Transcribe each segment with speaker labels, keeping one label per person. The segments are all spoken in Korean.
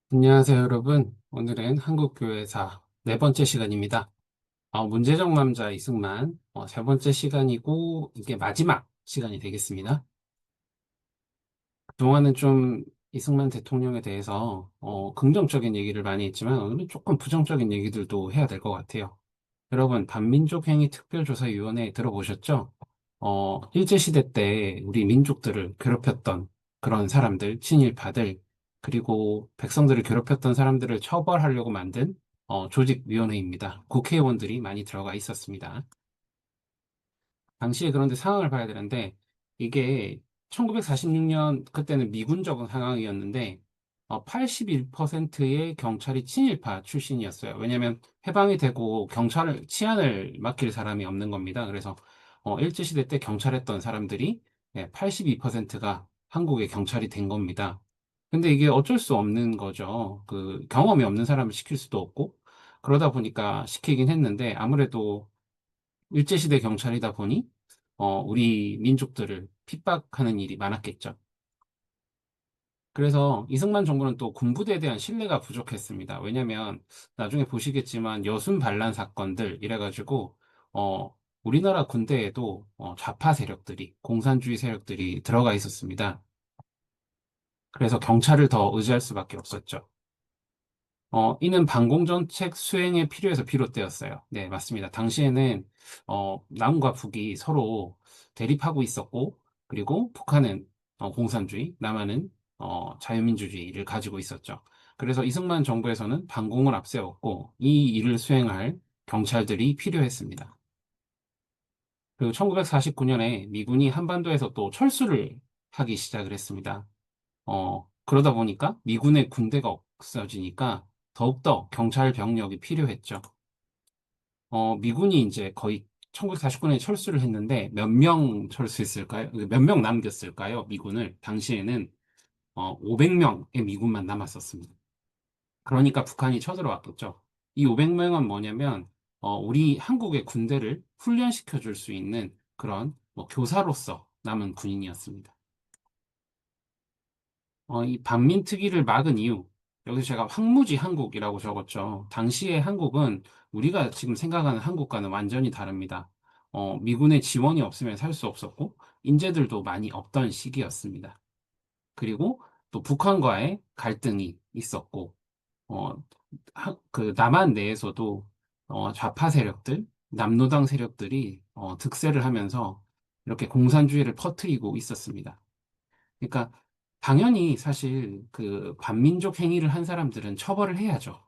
Speaker 1: 안녕하세요, 여러분. 오늘은 한국교회사 네 번째 시간입니다. 문제적 남자 이승만 세 번째 시간이고 이게 마지막 시간이 되겠습니다. 그동안은 좀 이승만 대통령에 대해서 긍정적인 얘기를 많이 했지만 오늘은 조금 부정적인 얘기들도 해야 될 것 같아요. 여러분, 반민족행위 특별조사위원회 들어보셨죠? 일제시대 때 우리 민족들을 괴롭혔던 그런 사람들, 친일파들, 그리고 백성들을 괴롭혔던 사람들을 처벌하려고 만든 조직위원회입니다. 국회의원들이 많이 들어가 있었습니다. 당시에 그런데 상황을 봐야 되는데, 이게 1946년, 그때는 미군적 상황이었는데, 81%의 경찰이 친일파 출신이었어요. 왜냐면 해방이 되고 치안을 맡길 사람이 없는 겁니다. 그래서, 일제시대 때 경찰했던 사람들이 82%가 한국의 경찰이 된 겁니다. 근데 이게 어쩔 수 없는 거죠. 그 경험이 없는 사람을 시킬 수도 없고, 그러다 보니까 시키긴 했는데, 아무래도 일제시대 경찰이다 보니 우리 민족들을 핍박하는 일이 많았겠죠. 그래서 이승만 정부는 또 군부대에 대한 신뢰가 부족했습니다. 왜냐하면 나중에 보시겠지만 여순 반란 사건들 이래가지고 우리나라 군대에도 좌파 세력들이 공산주의 세력들이 들어가 있었습니다. 그래서 경찰을 더 의지할 수밖에 없었죠. 이는 반공정책 수행에 필요해서 비롯되었어요. 네, 맞습니다. 당시에는, 남과 북이 서로 대립하고 있었고, 그리고 북한은 공산주의, 남한은 자유민주주의를 가지고 있었죠. 그래서 이승만 정부에서는 반공을 앞세웠고, 이 일을 수행할 경찰들이 필요했습니다. 그리고 1949년에 미군이 한반도에서 또 철수를 하기 시작을 했습니다. 그러다 보니까 미군의 군대가 없어지니까 더욱더 경찰 병력이 필요했죠. 미군이 이제 거의 1949년에 철수를 했는데 몇 명 철수했을까요? 몇 명 남겼을까요? 미군을. 당시에는 500명의 미군만 남았었습니다. 그러니까 북한이 쳐들어왔겠죠. 이 500명은 뭐냐면 우리 한국의 군대를 훈련시켜 줄 수 있는 그런 뭐 교사로서 남은 군인이었습니다. 이 반민특위를 막은 이유. 여기서 제가 황무지 한국이라고 적었죠. 당시의 한국은 우리가 지금 생각하는 한국과는 완전히 다릅니다. 미군의 지원이 없으면 살 수 없었고, 인재들도 많이 없던 시기였습니다. 그리고 또 북한과의 갈등이 있었고, 어, 그 남한 내에서도 좌파 세력들, 남노당 세력들이 득세를 하면서 이렇게 공산주의를 퍼뜨리고 있었습니다. 그러니까 당연히 사실 그 반민족 행위를 한 사람들은 처벌을 해야죠.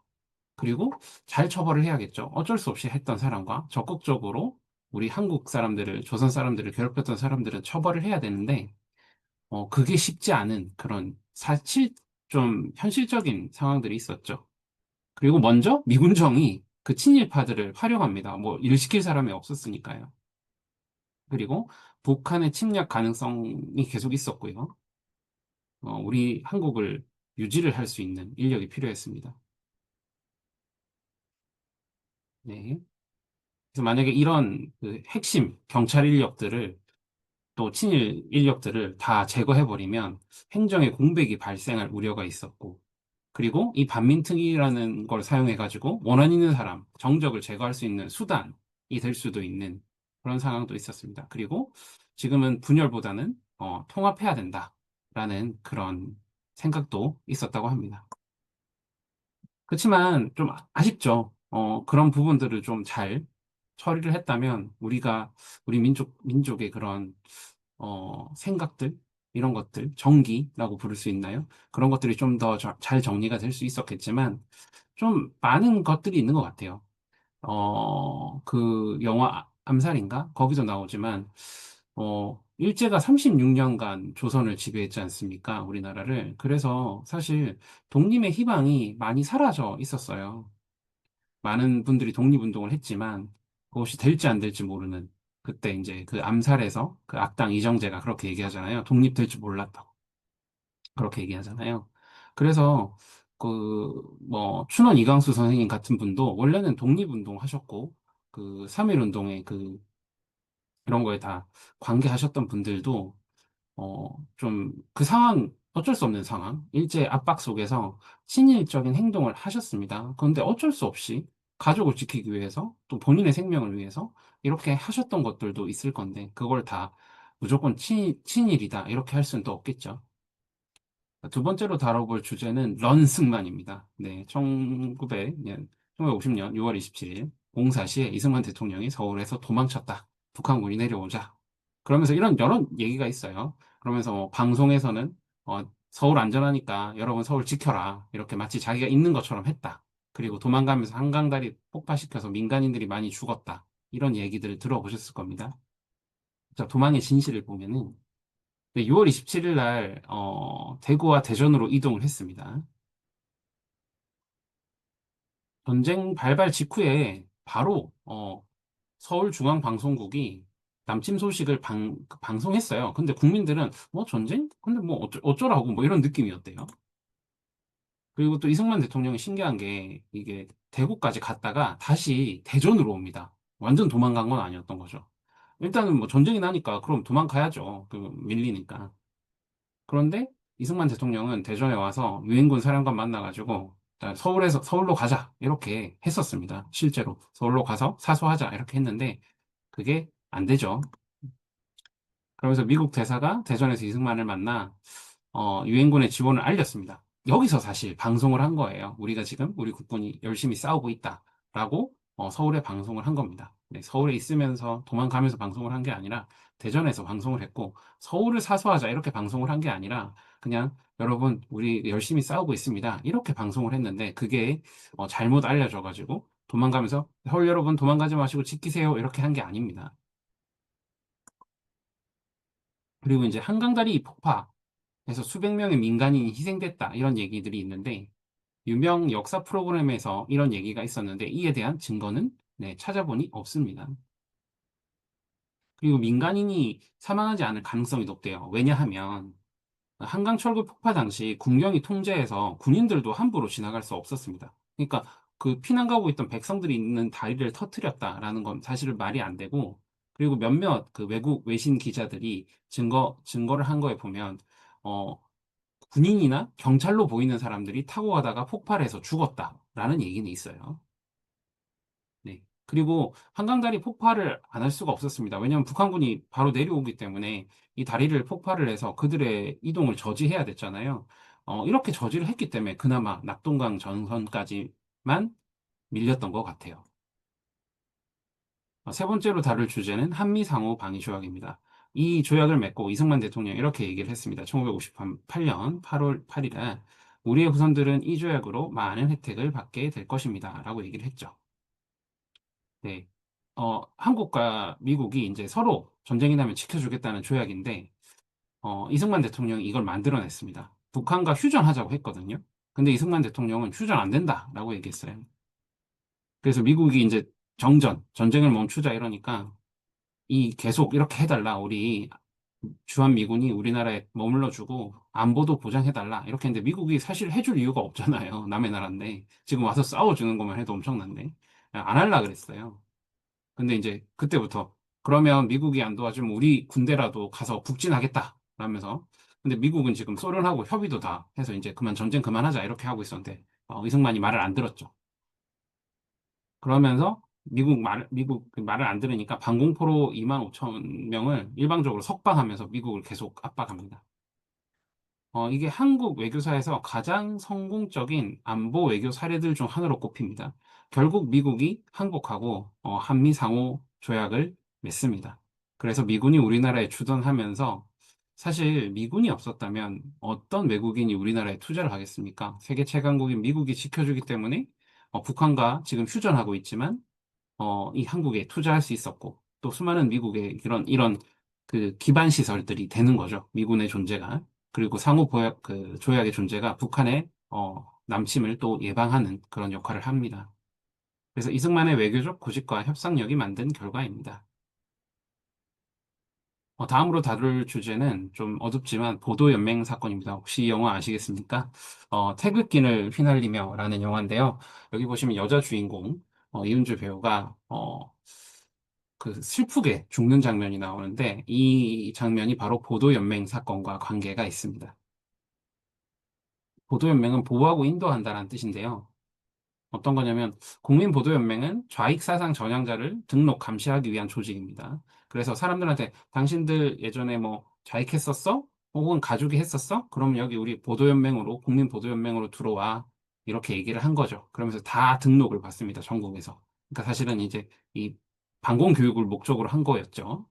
Speaker 1: 그리고 잘 처벌을 해야겠죠. 어쩔 수 없이 했던 사람과 적극적으로 우리 한국 사람들을, 조선 사람들을 괴롭혔던 사람들은 처벌을 해야 되는데, 그게 쉽지 않은 그런 사실 좀 현실적인 상황들이 있었죠. 그리고 먼저 미군정이 그 친일파들을 활용합니다. 뭐 일 시킬 사람이 없었으니까요. 그리고 북한의 침략 가능성이 계속 있었고요. 우리 한국을 유지를 할 수 있는 인력이 필요했습니다. 네. 그래서 만약에 이런 그 핵심 경찰 인력들을 또 친일 인력들을 다 제거해버리면 행정의 공백이 발생할 우려가 있었고, 그리고 이 반민특위라는 걸 사용해가지고 원한 있는 사람, 정적을 제거할 수 있는 수단이 될 수도 있는 그런 상황도 있었습니다. 그리고 지금은 분열보다는 통합해야 된다라는 그런 생각도 있었다고 합니다. 그렇지만 좀 아쉽죠. 그런 부분들을 좀 잘 처리를 했다면 우리 민족의 그런, 생각들, 이런 것들, 정기라고 부를 수 있나요? 그런 것들이 좀 더 잘 정리가 될 수 있었겠지만, 좀 많은 것들이 있는 것 같아요. 그 영화 암살인가? 거기서 나오지만, 일제가 36년간 조선을 지배했지 않습니까? 우리나라를. 그래서 사실 독립의 희망이 많이 사라져 있었어요. 많은 분들이 독립운동을 했지만, 그것이 될지 안 될지 모르는, 그때 이제 그 암살에서 그 악당 이정재가 그렇게 얘기하잖아요. 독립될 줄 몰랐다고. 그렇게 얘기하잖아요. 그래서 뭐 춘원 이광수 선생님 같은 분도 원래는 독립운동 하셨고 그 3.1 운동에 그런 거에 다 관계하셨던 분들도 좀 그 상황 어쩔 수 없는 상황, 일제 압박 속에서 친일적인 행동을 하셨습니다. 그런데 어쩔 수 없이 가족을 지키기 위해서 또 본인의 생명을 위해서 이렇게 하셨던 것들도 있을 건데 그걸 다 무조건 친일이다 이렇게 할 수는 또 없겠죠. 두 번째로 다뤄볼 주제는 런승만입니다. 네, 1950년 6월 27일 공사 시에 이승만 대통령이 서울에서 도망쳤다. 북한군이 내려오자. 그러면서 이런 여러 얘기가 있어요. 그러면서 뭐 방송에서는 서울 안전하니까 여러분 서울 지켜라. 이렇게 마치 자기가 있는 것처럼 했다. 그리고 도망가면서 한강다리 폭파시켜서 민간인들이 많이 죽었다. 이런 얘기들을 들어보셨을 겁니다. 자, 도망의 진실을 보면은 6월 27일 날 대구와 대전으로 이동을 했습니다. 전쟁 발발 직후에 바로 서울중앙방송국이 남침 소식을 방송했어요. 근데 국민들은 뭐 전쟁? 근데 뭐 어쩌라고 뭐 이런 느낌이었대요. 그리고 또 이승만 대통령이 신기한 게 이게 대구까지 갔다가 다시 대전으로 옵니다. 완전 도망간 건 아니었던 거죠. 일단은 뭐 전쟁이 나니까 그럼 도망가야죠. 그 밀리니까. 그런데 이승만 대통령은 대전에 와서 유엔군 사령관 만나가지고 자, 서울로 가자 이렇게 했었습니다. 실제로 서울로 가서 사수하자 이렇게 했는데 그게 안 되죠. 그러면서 미국 대사가 대전에서 이승만을 만나 유엔군의 지원을 알렸습니다. 여기서 사실 방송을 한 거예요. 우리가 지금 우리 국군이 열심히 싸우고 있다라고 서울에 방송을 한 겁니다. 네, 서울에 있으면서 도망가면서 방송을 한 게 아니라 대전에서 방송을 했고 서울을 사수하자 이렇게 방송을 한 게 아니라 그냥 여러분 우리 열심히 싸우고 있습니다. 이렇게 방송을 했는데 그게 잘못 알려져가지고 도망가면서 서울 여러분 도망가지 마시고 지키세요 이렇게 한 게 아닙니다. 그리고 이제 한강다리 폭파에서 수백 명의 민간인이 희생됐다 이런 얘기들이 있는데 유명 역사 프로그램에서 이런 얘기가 있었는데 이에 대한 증거는 네, 찾아보니 없습니다. 그리고 민간인이 사망하지 않을 가능성이 높대요. 왜냐하면 한강철도 폭파 당시 군경이 통제해서 군인들도 함부로 지나갈 수 없었습니다. 그러니까 그 피난 가고 있던 백성들이 있는 다리를 터뜨렸다라는 건 사실 말이 안 되고 그리고 몇몇 그 외국 외신 기자들이 증거를 한 거에 보면 어, 군인이나 경찰로 보이는 사람들이 타고 가다가 폭발해서 죽었다라는 얘기는 있어요. 네. 그리고 한강다리 폭발을 안 할 수가 없었습니다. 왜냐하면 북한군이 바로 내려오기 때문에 이 다리를 폭발을 해서 그들의 이동을 저지해야 됐잖아요. 이렇게 저지를 했기 때문에 그나마 낙동강 전선까지만 밀렸던 것 같아요. 세 번째로 다룰 주제는 한미상호 방위 조약입니다. 이 조약을 맺고 이승만 대통령이 이렇게 얘기를 했습니다. 1958년 8월 8일에 우리의 후손들은 이 조약으로 많은 혜택을 받게 될 것입니다. 라고 얘기를 했죠. 네. 한국과 미국이 이제 서로 전쟁이 나면 지켜주겠다는 조약인데, 이승만 대통령이 이걸 만들어냈습니다. 북한과 휴전하자고 했거든요. 근데 이승만 대통령은 휴전 안 된다라고 얘기했어요. 그래서 미국이 이제 전쟁을 멈추자 이러니까 이 계속 이렇게 해달라. 우리 주한미군이 우리나라에 머물러주고 안보도 보장해달라. 이렇게 했는데 미국이 사실 해줄 이유가 없잖아요. 남의 나라인데. 지금 와서 싸워주는 것만 해도 엄청난데. 안 할라 그랬어요. 근데 이제 그때부터 그러면 미국이 안 도와주면 우리 군대라도 가서 북진하겠다. 라면서. 근데 미국은 지금 소련하고 협의도 다 해서 이제 전쟁 그만하자. 이렇게 하고 있었는데 이승만이 말을 안 들었죠. 그러면서 미국 그 말을 안 들으니까 방공포로 2만 5천 명을 일방적으로 석방하면서 미국을 계속 압박합니다. 이게 한국 외교사에서 가장 성공적인 안보 외교 사례들 중 하나로 꼽힙니다. 결국 미국이 항복하고 한미 상호 조약을 맺습니다. 그래서 미군이 우리나라에 주둔하면서 사실 미군이 없었다면 어떤 외국인이 우리나라에 투자를 하겠습니까? 세계 최강국인 미국이 지켜주기 때문에 북한과 지금 휴전하고 있지만 이 한국에 투자할 수 있었고, 또 수많은 미국의 이런 그 기반 시설들이 되는 거죠. 미군의 존재가. 그리고 그 조약의 존재가 북한의, 남침을 또 예방하는 그런 역할을 합니다. 그래서 이승만의 외교적 고집과 협상력이 만든 결과입니다. 다음으로 다룰 주제는 좀 어둡지만 보도연맹 사건입니다. 혹시 이 영화 아시겠습니까? 태극기를 휘날리며 라는 영화인데요. 여기 보시면 여자 주인공, 이은주 배우가, 그 슬프게 죽는 장면이 나오는데 이 장면이 바로 보도연맹 사건과 관계가 있습니다. 보도연맹은 보호하고 인도한다라는 뜻인데요. 어떤 거냐면 국민보도연맹은 좌익사상 전향자를 등록 감시하기 위한 조직입니다. 그래서 사람들한테 당신들 예전에 뭐 좌익했었어? 혹은 가족이 했었어? 그럼 여기 우리 보도연맹으로 국민보도연맹으로 들어와 이렇게 얘기를 한 거죠. 그러면서 다 등록을 받습니다. 전국에서. 그러니까 사실은 이제 이 반공교육을 목적으로 한 거였죠.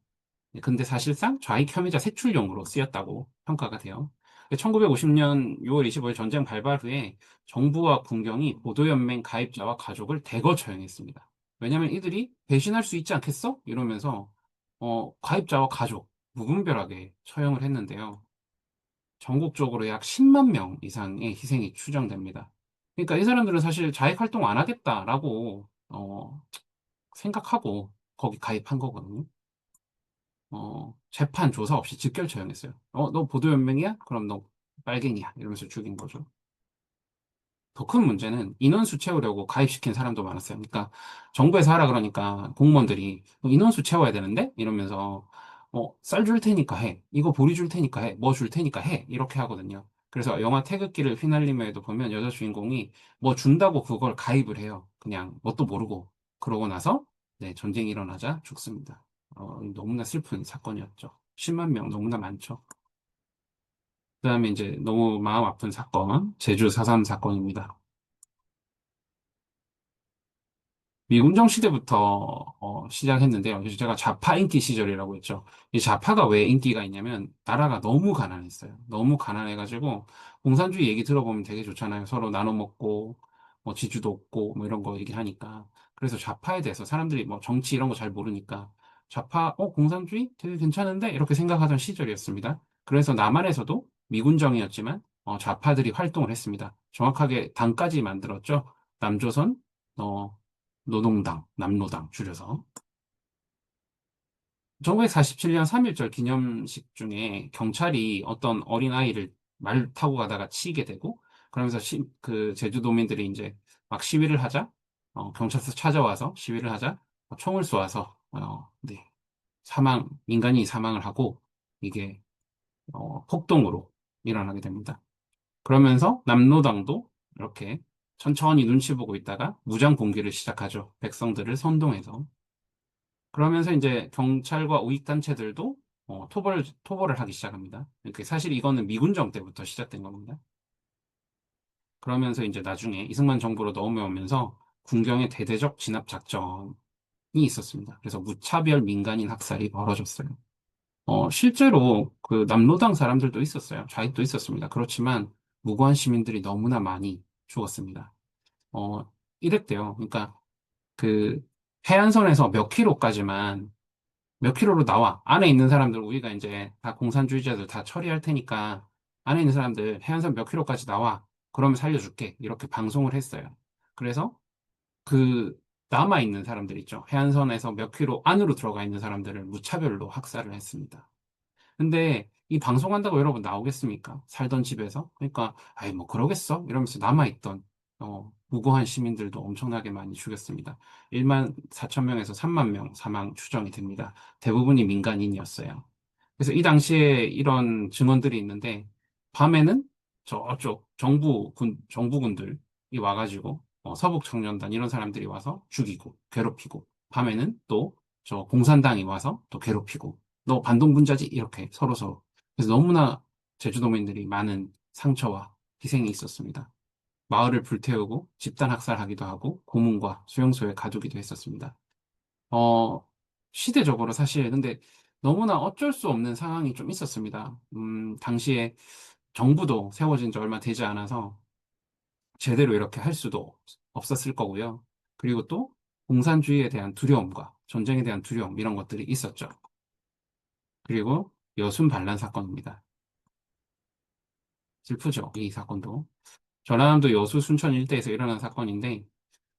Speaker 1: 근데 사실상 좌익 혐의자 색출용으로 쓰였다고 평가가 돼요. 1950년 6월 25일 전쟁 발발 후에 정부와 군경이 보도연맹 가입자와 가족을 대거 처형했습니다. 왜냐하면 이들이 배신할 수 있지 않겠어? 이러면서 가입자와 가족 무분별하게 처형을 했는데요. 전국적으로 약 10만 명 이상의 희생이 추정됩니다. 그러니까 이 사람들은 사실 자익 활동 안 하겠다라고 생각하고 거기 가입한 거거든요. 재판 조사 없이 직결 처형했어요. 너 보도연맹이야? 그럼 너 빨갱이야. 이러면서 죽인 거죠. 더 큰 문제는 인원수 채우려고 가입시킨 사람도 많았어요. 그러니까 정부에서 하라 그러니까 공무원들이 인원수 채워야 되는데? 이러면서 쌀 줄 테니까 해. 이거 보리 줄 테니까 해. 뭐 줄 테니까 해. 이렇게 하거든요. 그래서 영화 태극기를 휘날리며에도 보면 여자 주인공이 뭐 준다고 그걸 가입을 해요. 그냥 뭣도 모르고. 그러고 나서 네, 전쟁이 일어나자 죽습니다. 너무나 슬픈 사건이었죠. 10만 명 너무나 많죠. 그다음에 이제 너무 마음 아픈 사건, 제주 4.3 사건입니다. 미군정 시대부터 시작했는데요. 그래서 제가 좌파 인기 시절이라고 했죠. 이 좌파가 왜 인기가 있냐면 나라가 너무 가난했어요. 너무 가난해가지고 공산주의 얘기 들어보면 되게 좋잖아요. 서로 나눠 먹고 뭐 지주도 없고 뭐 이런 거 얘기하니까. 그래서 좌파에 대해서 사람들이 뭐 정치 이런 거 잘 모르니까 좌파 공산주의 되게 괜찮은데 이렇게 생각하던 시절이었습니다. 그래서 남한에서도 미군정이었지만 좌파들이 활동을 했습니다. 정확하게 당까지 만들었죠. 남조선 어, 노동당, 남노당 줄여서 1947년 3.1절 기념식 중에 경찰이 어떤 어린아이를 말 타고 가다가 치게 되고 그러면서 그 제주도민들이 이제 막 시위를 하자 경찰서 찾아와서 시위를 하자 총을 쏘아서 네, 민간인이 사망을 하고 이게 폭동으로 일어나게 됩니다. 그러면서 남노당도 이렇게 천천히 눈치 보고 있다가 무장 봉기를 시작하죠. 백성들을 선동해서. 그러면서 이제 경찰과 우익단체들도 토벌을 하기 시작합니다. 그러니까 사실 이거는 미군정 때부터 시작된 겁니다. 그러면서 이제 나중에 이승만 정부로 넘어오면서 군경의 대대적 진압 작전이 있었습니다. 그래서 무차별 민간인 학살이 벌어졌어요. 실제로 그 남로당 사람들도 있었어요. 좌익도 있었습니다. 그렇지만 무고한 시민들이 너무나 많이 죽었습니다. 이랬대요. 그러니까 그 해안선에서 몇 킬로까지만 몇 킬로로 나와. 안에 있는 사람들, 우리가 이제 다 공산주의자들 다 처리할 테니까, 안에 있는 사람들 해안선 몇 킬로까지 나와. 그러면 살려줄게. 이렇게 방송을 했어요. 그래서 그 남아있는 사람들 있죠. 해안선에서 몇 킬로 안으로 들어가 있는 사람들을 무차별로 학살을 했습니다. 근데 이 방송한다고 여러분 나오겠습니까? 살던 집에서? 그러니까, 아이, 뭐, 그러겠어? 이러면서 남아있던, 무고한 시민들도 엄청나게 많이 죽였습니다. 1만 4천 명에서 3만 명 사망 추정이 됩니다. 대부분이 민간인이었어요. 그래서 이 당시에 이런 증언들이 있는데, 밤에는 저쪽 정부군들이 와가지고, 서북 청년단 이런 사람들이 와서 죽이고, 괴롭히고, 밤에는 또 저 공산당이 와서 또 괴롭히고, 너 반동분자지? 이렇게 서로서로. 그래서 너무나 제주도민들이 많은 상처와 희생이 있었습니다. 마을을 불태우고 집단 학살하기도 하고 고문과 수용소에 가두기도 했었습니다. 어, 시대적으로 사실 근데 너무나 어쩔 수 없는 상황이 좀 있었습니다. 당시에 정부도 세워진 지 얼마 되지 않아서 제대로 이렇게 할 수도 없었을 거고요. 그리고 또 공산주의에 대한 두려움과 전쟁에 대한 두려움 이런 것들이 있었죠. 그리고 여순 반란 사건입니다. 슬프죠, 이 사건도. 전라남도 여수 순천 일대에서 일어난 사건인데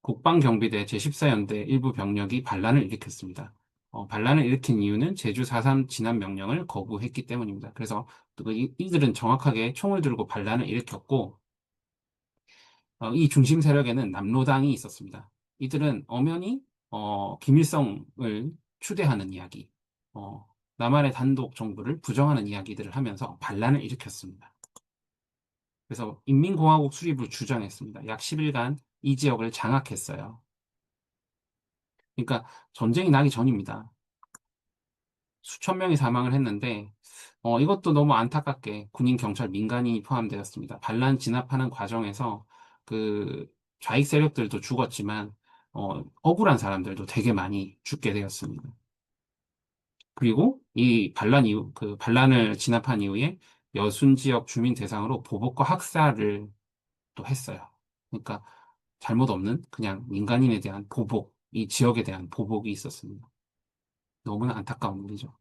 Speaker 1: 국방경비대 제14연대 일부 병력이 반란을 일으켰습니다. 반란을 일으킨 이유는 제주 4.3 진압 명령을 거부했기 때문입니다. 그래서 또 이들은 정확하게 총을 들고 반란을 일으켰고 이 중심 세력에는 남로당이 있었습니다. 이들은 엄연히 김일성을 추대하는 이야기, 어, 남한의 단독 정부를 부정하는 이야기들을 하면서 반란을 일으켰습니다. 그래서 인민공화국 수립을 주장했습니다. 약 10일간 이 지역을 장악했어요. 그러니까 전쟁이 나기 전입니다. 수천 명이 사망을 했는데, 이것도 너무 안타깝게 군인, 경찰, 민간인이 포함되었습니다. 반란 진압하는 과정에서 그 좌익 세력들도 죽었지만, 억울한 사람들도 되게 많이 죽게 되었습니다. 그리고 이 반란 이후, 그 반란을 진압한 이후에 여순 지역 주민 대상으로 보복과 학살을 또 했어요. 그러니까 잘못 없는 그냥 민간인에 대한 보복, 이 지역에 대한 보복이 있었습니다. 너무나 안타까운 일이죠.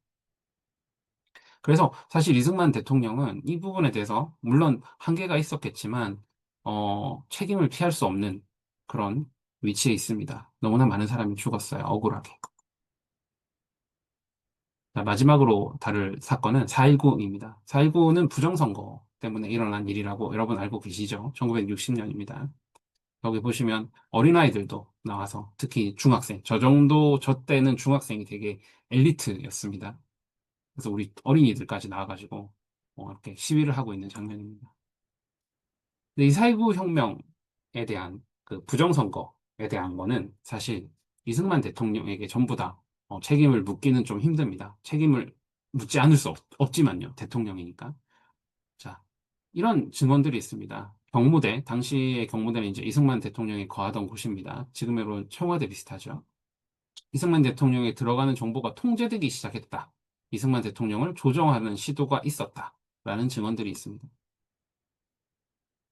Speaker 1: 그래서 사실 이승만 대통령은 이 부분에 대해서 물론 한계가 있었겠지만, 책임을 피할 수 없는 그런 위치에 있습니다. 너무나 많은 사람이 죽었어요. 억울하게. 자, 마지막으로 다룰 사건은 4.19입니다. 4.19는 부정선거 때문에 일어난 일이라고 여러분 알고 계시죠? 1960년입니다. 여기 보시면 어린아이들도 나와서 특히 중학생, 저 때는 중학생이 되게 엘리트였습니다. 그래서 우리 어린이들까지 나와가지고 이렇게 시위를 하고 있는 장면입니다. 근데 이4.19 혁명에 대한 그 부정선거에 대한 거는 사실 이승만 대통령에게 전부 다 책임을 묻기는 좀 힘듭니다. 책임을 묻지 않을 수 없지만요. 대통령이니까. 자, 이런 증언들이 있습니다. 경무대, 당시의 경무대는 이제 이승만 대통령이 거하던 곳입니다. 지금으로 청와대 비슷하죠. 이승만 대통령에 들어가는 정보가 통제되기 시작했다. 이승만 대통령을 조정하는 시도가 있었다. 라는 증언들이 있습니다.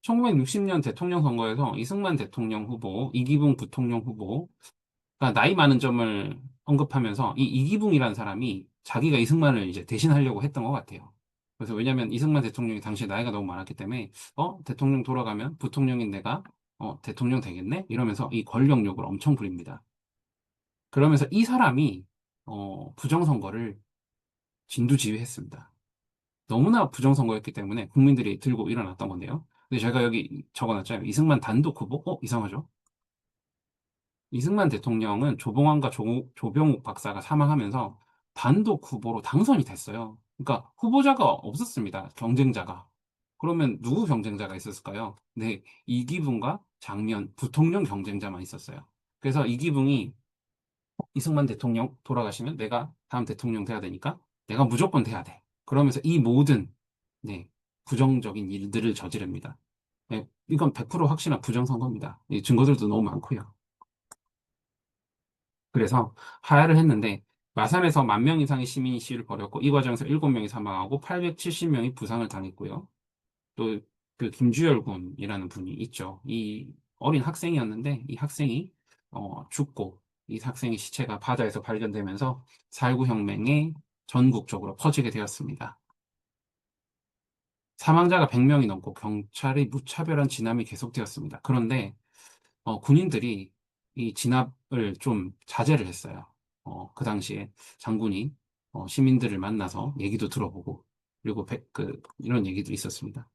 Speaker 1: 1960년 대통령 선거에서 이승만 대통령 후보, 이기붕 부통령 후보가 나이 많은 점을 언급하면서 이 이기붕이라는 사람이 자기가 이승만을 이제 대신하려고 했던 것 같아요. 그래서 왜냐하면 이승만 대통령이 당시에 나이가 너무 많았기 때문에 대통령 돌아가면 부통령인 내가 대통령 되겠네? 이러면서 이 권력욕을 엄청 부립니다. 그러면서 이 사람이 부정선거를 진두지휘했습니다. 너무나 부정선거였기 때문에 국민들이 들고 일어났던 건데요. 근데 제가 여기 적어놨잖아요. 이승만 단독 후보? 이상하죠? 이승만 대통령은 조봉환과 조병욱 박사가 사망하면서 단독 후보로 당선이 됐어요. 그러니까 후보자가 없었습니다. 경쟁자가. 그러면 누구 경쟁자가 있었을까요? 네, 이기붕과 장면, 부통령 경쟁자만 있었어요. 그래서 이기붕이 이승만 대통령 돌아가시면 내가 다음 대통령 돼야 되니까 내가 무조건 돼야 돼. 그러면서 이 모든 네, 부정적인 일들을 저지릅니다. 네, 이건 100% 확실한 부정선거입니다. 이 증거들도 너무 많고요. 그래서 하야를 했는데 마산에서 10,000명 이상의 시민이 시위를 벌였고 이 과정에서 7명이 사망하고 870명이 부상을 당했고요. 또 그 김주열 군이라는 분이 있죠. 이 어린 학생이었는데 이 학생이 죽고 이 학생의 시체가 바다에서 발견되면서 4.19 혁명이 전국적으로 퍼지게 되었습니다. 사망자가 100명이 넘고 경찰의 무차별한 진압이 계속되었습니다. 그런데 군인들이 이 진압을 좀 자제를 했어요. 그 당시에 장군이 시민들을 만나서 얘기도 들어보고 그리고 이런 얘기도 있었습니다.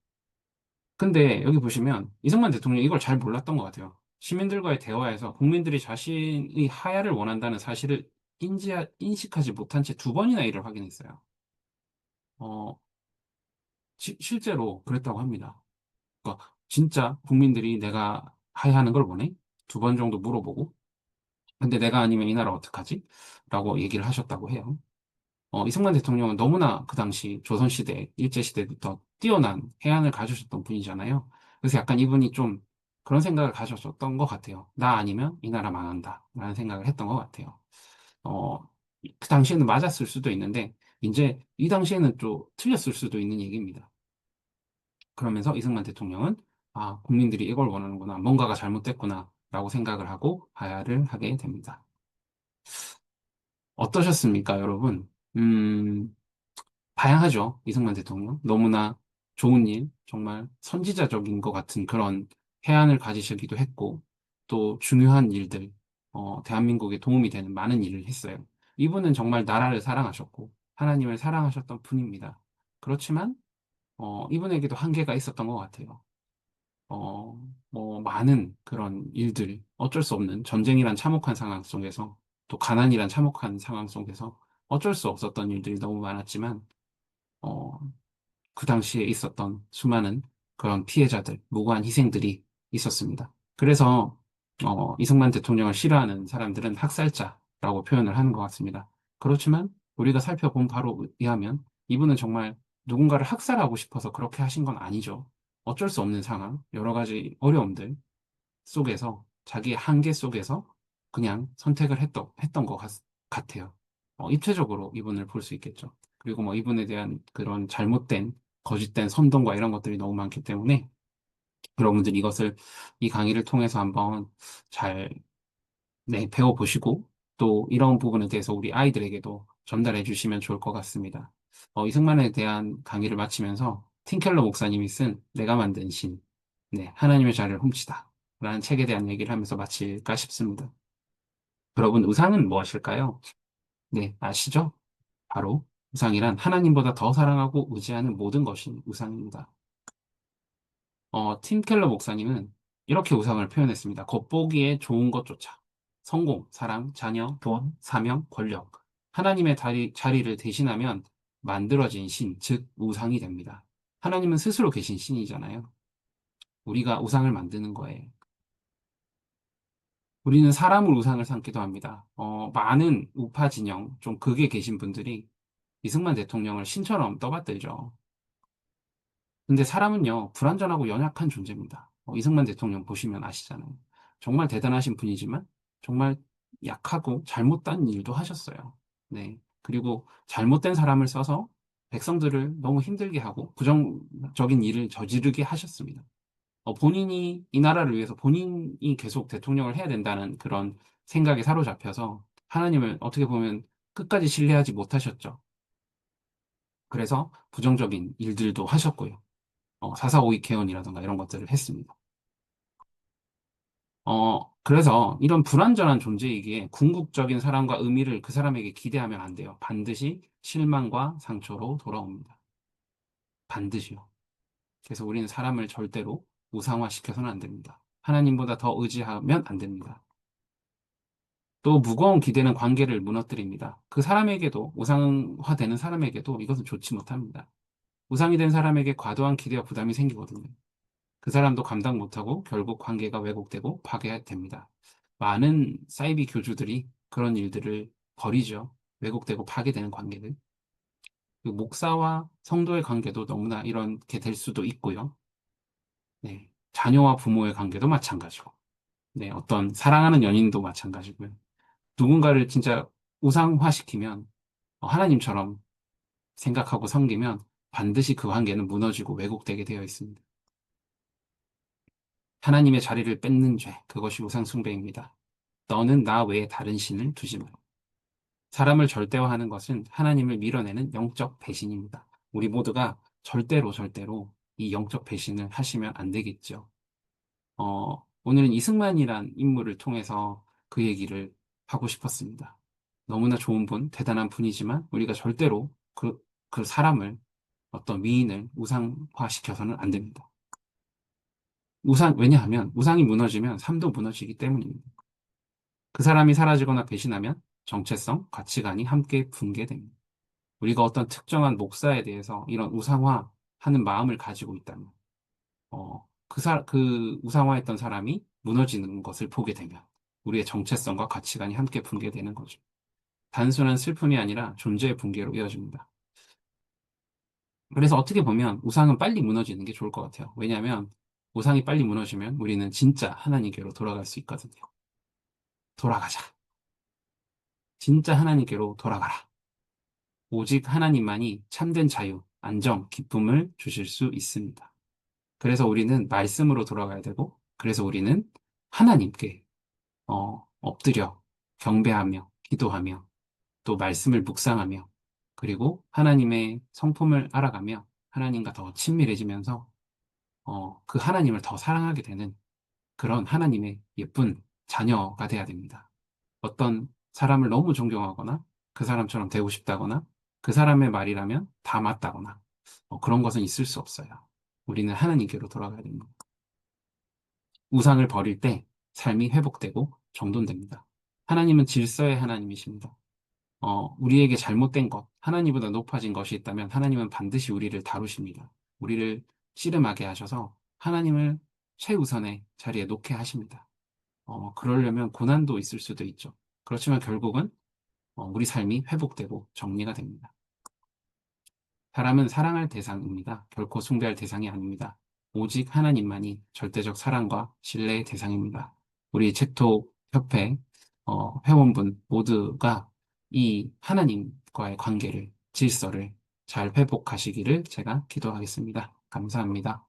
Speaker 1: 근데 여기 보시면 이승만 대통령이 이걸 잘 몰랐던 것 같아요. 시민들과의 대화에서 국민들이 자신의 하야를 원한다는 사실을 인식하지 못한 채 2번이나 이를 확인했어요. 어, 실제로 그랬다고 합니다. 그러니까 진짜 국민들이 내가 하야하는 걸 원해? 2번 정도 물어보고 근데 내가 아니면 이 나라 어떡하지? 라고 얘기를 하셨다고 해요. 이승만 대통령은 너무나 그 당시 조선시대, 일제시대부터 뛰어난 해안을 가지셨던 분이잖아요. 그래서 약간 이분이 좀 그런 생각을 가졌었던 것 같아요. 나 아니면 이 나라 망한다. 라는 생각을 했던 것 같아요. 어, 그 당시에는 맞았을 수도 있는데, 이제 이 당시에는 또 틀렸을 수도 있는 얘기입니다. 그러면서 이승만 대통령은, 국민들이 이걸 원하는구나. 뭔가가 잘못됐구나. 라고 생각을 하고 하야를 하게 됩니다. 어떠셨습니까, 여러분? 다양하죠. 이승만 대통령. 너무나 좋은 일, 정말 선지자적인 것 같은 그런 해안을 가지시기도 했고, 또 중요한 일들, 대한민국에 도움이 되는 많은 일을 했어요. 이분은 정말 나라를 사랑하셨고, 하나님을 사랑하셨던 분입니다. 그렇지만, 이분에게도 한계가 있었던 것 같아요. 많은 그런 일들, 어쩔 수 없는 전쟁이란 참혹한 상황 속에서, 또 가난이란 참혹한 상황 속에서 어쩔 수 없었던 일들이 너무 많았지만, 어, 그 당시에 있었던 수많은 그런 피해자들, 무고한 희생들이 있었습니다. 그래서 이승만 대통령을 싫어하는 사람들은 학살자라고 표현을 하는 것 같습니다. 그렇지만 우리가 살펴본 바로 의하면 이분은 정말 누군가를 학살하고 싶어서 그렇게 하신 건 아니죠. 어쩔 수 없는 상황, 여러 가지 어려움들 속에서 자기의 한계 속에서 그냥 선택을 했던 것 같아요. 입체적으로 이분을 볼 수 있겠죠. 그리고 뭐 이분에 대한 그런 잘못된, 거짓된 선동과 이런 것들이 너무 많기 때문에 여러분들 이것을 이 강의를 통해서 한번 잘 네, 배워보시고 또 이런 부분에 대해서 우리 아이들에게도 전달해 주시면 좋을 것 같습니다. 이승만에 대한 강의를 마치면서 팀켈러 목사님이 쓴 내가 만든 신, 네, 하나님의 자리를 훔치다 라는 책에 대한 얘기를 하면서 마칠까 싶습니다. 여러분, 우상은 무엇일까요? 네, 아시죠? 바로 우상이란 하나님보다 더 사랑하고 의지하는 모든 것이 우상입니다. 팀 켈러 목사님은 이렇게 우상을 표현했습니다. 겉보기에 좋은 것조차 성공, 사랑, 자녀, 돈, 사명, 권력, 하나님의 자리를 대신하면 만들어진 신, 즉 우상이 됩니다. 하나님은 스스로 계신 신이잖아요. 우리가 우상을 만드는 거예요. 우리는 사람을 우상을 삼기도 합니다. 많은 우파 진영, 좀 극에 계신 분들이 이승만 대통령을 신처럼 떠받들죠. 근데 사람은요, 불완전하고 연약한 존재입니다. 이승만 대통령 보시면 아시잖아요. 정말 대단하신 분이지만, 정말 약하고 잘못된 일도 하셨어요. 네. 그리고 잘못된 사람을 써서 백성들을 너무 힘들게 하고 부정적인 일을 저지르게 하셨습니다. 본인이 이 나라를 위해서 본인이 계속 대통령을 해야 된다는 그런 생각에 사로잡혀서 하나님을 어떻게 보면 끝까지 신뢰하지 못하셨죠. 그래서 부정적인 일들도 하셨고요. 사사오이 개헌이라든가 이런 것들을 했습니다. 그래서 이런 불완전한 존재이기에 궁극적인 사랑과 의미를 그 사람에게 기대하면 안 돼요. 반드시 실망과 상처로 돌아옵니다. 반드시요. 그래서 우리는 사람을 절대로 우상화시켜서는 안 됩니다. 하나님보다 더 의지하면 안 됩니다. 또 무거운 기대는 관계를 무너뜨립니다. 그 사람에게도, 우상화되는 사람에게도 이것은 좋지 못합니다. 우상이 된 사람에게 과도한 기대와 부담이 생기거든요. 그 사람도 감당 못하고 결국 관계가 왜곡되고 파괴됩니다. 많은 사이비 교주들이 그런 일들을 벌이죠. 왜곡되고 파괴되는 관계들. 그 목사와 성도의 관계도 너무나 이렇게 될 수도 있고요. 네. 자녀와 부모의 관계도 마찬가지고. 네. 어떤 사랑하는 연인도 마찬가지고요. 누군가를 진짜 우상화시키면 하나님처럼 생각하고 섬기면 반드시 그 관계는 무너지고 왜곡되게 되어 있습니다. 하나님의 자리를 뺏는 죄, 그것이 우상숭배입니다. 너는 나 외에 다른 신을 두지 마라. 사람을 절대화하는 것은 하나님을 밀어내는 영적 배신입니다. 우리 모두가 절대로 이 영적 배신을 하시면 안 되겠죠. 오늘은 이승만이란 인물을 통해서 그 얘기를 하고 싶었습니다. 너무나 좋은 분, 대단한 분이지만 우리가 절대로 그 사람을 어떤 미인을 우상화시켜서는 안 됩니다. 왜냐하면 우상이 무너지면 삶도 무너지기 때문입니다. 그 사람이 사라지거나 배신하면 정체성, 가치관이 함께 붕괴됩니다. 우리가 어떤 특정한 목사에 대해서 이런 우상화하는 마음을 가지고 있다면, 그 우상화했던 사람이 무너지는 것을 보게 되면 우리의 정체성과 가치관이 함께 붕괴되는 거죠. 단순한 슬픔이 아니라 존재의 붕괴로 이어집니다. 그래서 어떻게 보면 우상은 빨리 무너지는 게 좋을 것 같아요. 왜냐하면 우상이 빨리 무너지면 우리는 진짜 하나님께로 돌아갈 수 있거든요. 돌아가자. 진짜 하나님께로 돌아가라. 오직 하나님만이 참된 자유, 안정, 기쁨을 주실 수 있습니다. 그래서 우리는 말씀으로 돌아가야 되고, 그래서 우리는 하나님께 엎드려 경배하며 기도하며 또 말씀을 묵상하며 그리고 하나님의 성품을 알아가며 하나님과 더 친밀해지면서 그 하나님을 더 사랑하게 되는 그런 하나님의 예쁜 자녀가 돼야 됩니다. 어떤 사람을 너무 존경하거나 그 사람처럼 되고 싶다거나 그 사람의 말이라면 다 맞다거나 그런 것은 있을 수 없어요. 우리는 하나님께로 돌아가야 됩니다. 우상을 버릴 때 삶이 회복되고 정돈됩니다. 하나님은 질서의 하나님이십니다. 우리에게 잘못된 것, 하나님보다 높아진 것이 있다면 하나님은 반드시 우리를 다루십니다. 우리를 씨름하게 하셔서 하나님을 최우선의 자리에 놓게 하십니다. 그러려면 고난도 있을 수도 있죠. 그렇지만 결국은 우리 삶이 회복되고 정리가 됩니다. 사람은 사랑할 대상입니다. 결코 숭배할 대상이 아닙니다. 오직 하나님만이 절대적 사랑과 신뢰의 대상입니다. 우리 책톡 협회 회원분 모두가 이 하나님과의 관계를, 질서를 잘 회복하시기를 제가 기도하겠습니다. 감사합니다.